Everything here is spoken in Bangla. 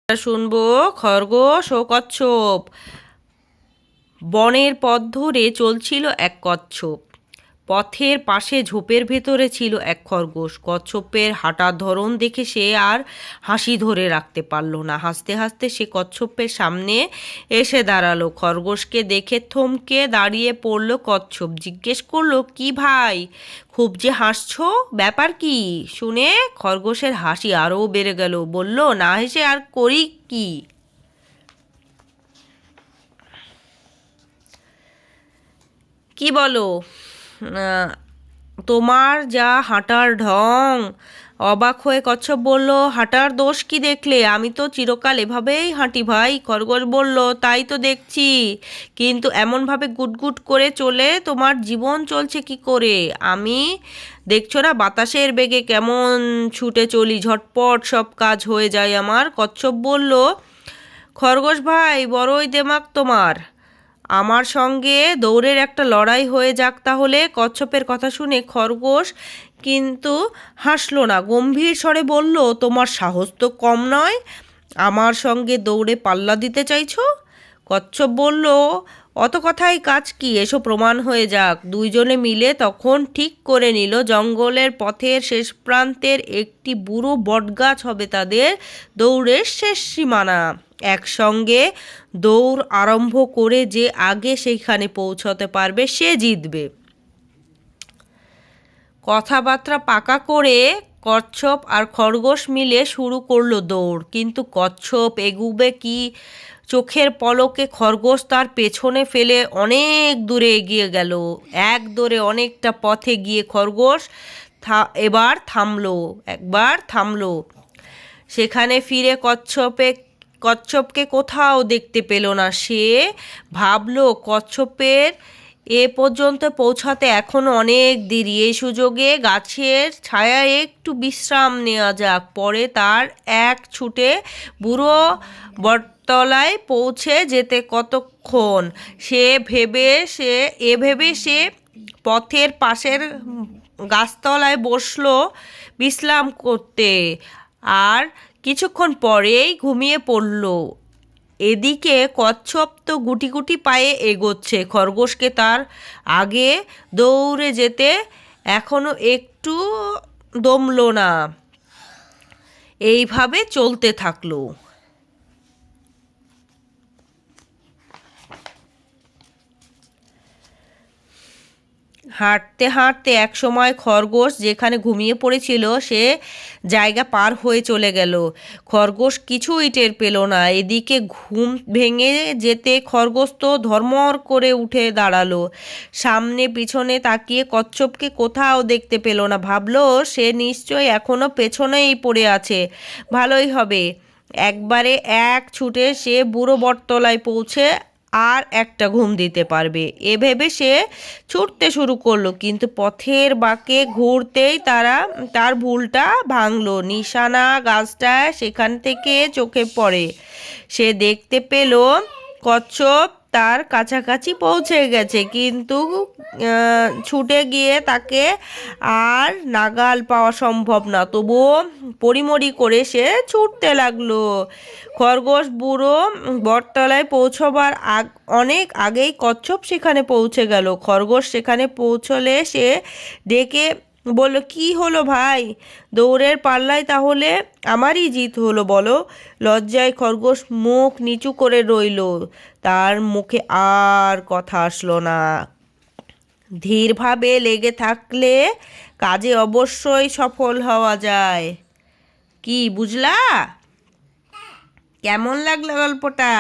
শুনবো খরগোশ ও কচ্ছপ। বনের পথ ধরে চলছিল এক কচ্ছপ। পথের পাশে ঝোপের ভেতরে ছিল এক খরগোশ। কচ্ছপের হাঁটার ধরন দেখে সে আর হাসি ধরে রাখতে পারল না। হাসতে হাসতে সে কচ্ছপের সামনে এসে দাঁড়ালো। খরগোশকে দেখে থমকে দাঁড়িয়ে পড়ল কচ্ছপ। জিজ্ঞেস করলো, কি ভাই, খুব যে হাসছো, ব্যাপার কি? শুনে খরগোশের হাসি আরও বেড়ে গেল। বলল, না হেসে আর করি কি? কি বলো? আহ, তোমার যা হাঁটার ঢং! অবাক হয়ে কচ্ছপ বলল, হাঁটার দোষ কি দেখলে? আমি তো চিরকাল এভাবেই হাঁটি ভাই। খরগোশ বলল, তাই তো দেখছি, কিন্তু এমনভাবে গুটগুট করে চলে তোমার জীবন চলছে কি করে? আমি দেখছো না বাতাসের বেগে কেমন ছুটে চলি, ঝটপট সব কাজ হয়ে যায় আমার। কচ্ছপ বলল, খরগোশ ভাই, বড়ই দেমাক তোমার। আমার সঙ্গে দৌড়ের একটা লড়াই হয়ে যাক তাহলে। কচ্ছপের কথা শুনে খরগোশ কিন্তু হাসলো না, গম্ভীর স্বরে বলল, তোমার সাহস তো কম নয়, আমার সঙ্গে দৌড়ে পাল্লা দিতে চাইছো? কচ্ছপ বলল, অত কথাই কাজ কি, এসো প্রমাণ হয়ে যাক। দুইজনে মিলে তখন ঠিক করে নিল জঙ্গলের পথের শেষ প্রান্তের একটি বুড়ো বটগাছ হবে তাদের দৌড়ের শেষ সীমানা। একসঙ্গে দৌড় আরম্ভ করে যে আগে সেইখানে পৌঁছতে পারবে সে জিতবে। কথাবার্তা পাকা করে কচ্ছপ আর খরগোশ মিলে শুরু করলো দৌড়। কিন্তু কচ্ছপ এগুবে কি, চোখের পলকে খরগোশ তার পেছনে ফেলে অনেক দূরে এগিয়ে গেল। এক দৌড়ে অনেকটা পথে গিয়ে খরগোশ একবার থামলো। সেখানে ফিরে কচ্ছপকে কোথাও দেখতে পেল না। সে ভাবলো, কচ্ছপের এ পর্যন্ত পৌঁছাতে এখনো অনেক দেরি। এই সুযোগে গাছের ছায়ায় একটু বিশ্রাম নেওয়া যাক, পরে তার এক ছুটে বুড়ো বটতলায় পৌঁছে যেতে কতক্ষণ। ভেবে সে পথের পাশের গাছতলায় বসলো বিশ্রাম করতে, আর কিছুক্ষণ পরেই ঘুমিয়ে পড়ল। এদিকে কচ্ছপ তো গুটি গুটি পায়ে এগোচ্ছে। খরগোশকে তার আগে দৌড়ে যেতে এখনো একটু দমল না। এইভাবে চলতে থাকলো। হাঁটতে হাঁটতে একসময় খরগোশ যেখানে ঘুমিয়ে পড়েছিল সে জায়গা পার হয়ে চলে গেল। খরগোশ কিছুই টের পেল না। এদিকে ঘুম ভেঙে যেতে খরগোশ তো ধর্মর করে উঠে দাঁড়ালো। সামনে পিছনে তাকিয়ে কচ্ছপকে কোথাও দেখতে পেল না। ভাবলো, সে নিশ্চয়ই এখনো পেছনেই পড়ে আছে। ভালোই হবে, একবারে এক ছুটে সে বুড়ো বটতলায় পৌঁছে আর একটা ঘুম দিতে পারবে। এ ভেবে সে ছুটতে শুরু করলো, কিন্তু পথের বাঁকে ঘুরতেই তার ভুলটা ভাঙলো। নিশানা গাছটা সেখান থেকে চোখে পড়ে। সে দেখতে পেল কচ্ছপ তার কাছাকাছি পৌঁছে গেছে, কিন্তু ছুটে গিয়ে তাকে আর নাগাল পাওয়া সম্ভব না। তবুও পড়িমড়ি করে সে ছুটতে লাগলো। খরগোশ বুড়ো বটতলায় পৌঁছবার অনেক আগেই কচ্ছপ সেখানে পৌঁছে গেল। খরগোশ সেখানে পৌঁছলে সে ডেকে বলল, কি হলো ভাই, দৌড়ের পাল্লায় তাহলে আমারই জিত হলো বলো? লজ্জায় খরগোশ মুখ নিচু করে রইল। তার মুখে আর কথা আসলো না। ধীরভাবে লেগে থাকলে কাজে অবশ্যই সফল হওয়া যায়। কি বুঝলা? কেমন লাগলো গল্পটা?